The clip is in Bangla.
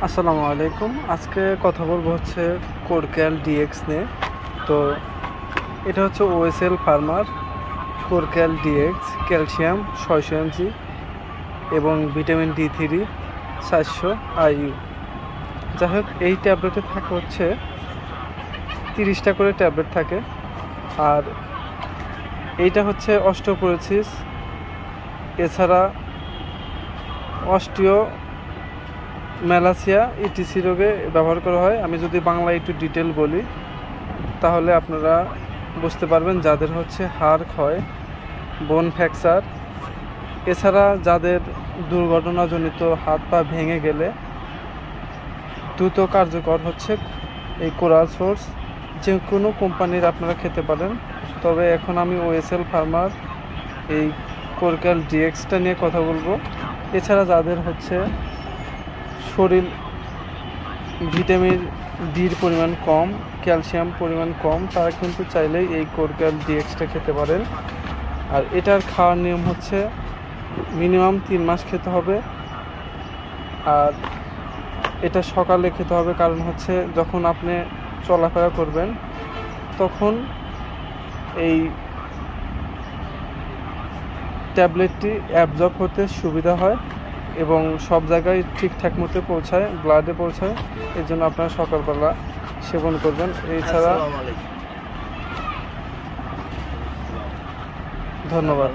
আসসালামু আলাইকুম। আজকে কথা বলবো হচ্ছে কোরক্যাল ডিএক্স নিয়ে। তো এটা হচ্ছে ওএসএল ফার্মার কোরক্যাল ডিএক্স ক্যালসিয়াম 600 mg এবং ভিটামিন D3 700 IU। যাই হোক, এই ট্যাবলেটে থাকে হচ্ছে 30টা করে ট্যাবলেট থাকে। আর এইটা হচ্ছে অস্টিওপোরোসিস, এছাড়া অস্টিও ম্যালাসিয়া ইটিসি রোগে ব্যবহার করা হয়। আমি যদি বাংলায় একটু ডিটেল বলি তাহলে আপনারা বুঝতে পারবেন। যাদের হচ্ছে হাড় ক্ষয়, বোন ফ্র্যাকচার, এছাড়া যাদের দুর্ঘটনাজনিত হাত পা ভেঙে গেলে দ্রুত কার্যকর হচ্ছে এই কোরাল সোর্স। যে কোনো কোম্পানির আপনারা খেতে পারেন, তবে এখন আমি ওএসএল ফার্মার এই কোরক্যাল ডিএক্সটা নিয়ে কথা বলবো। এছাড়া যাদের হচ্ছে শরীর ভিটামিন ডির পরিমাণ কম, ক্যালসিয়াম পরিমাণ কম, তারা কিন্তু চাইলেই এই কোরক্যাল ডিএক্সটা খেতে পারেন। আর এটার খাওয়ার নিয়ম হচ্ছে মিনিমাম 3 মাস খেতে হবে। আর এটা সকালে খেতে হবে, কারণ হচ্ছে যখন আপনি চলাফেরা করবেন তখন এই ট্যাবলেটটি অ্যাবজর্ব হতে সুবিধা হয় এবং সব জায়গায় ঠিকঠাক মতো পৌঁছায়, ব্লাডে পৌঁছায়। এর জন্য আপনারা সকালবেলা সেবন করবেন। এছাড়া ধন্যবাদ।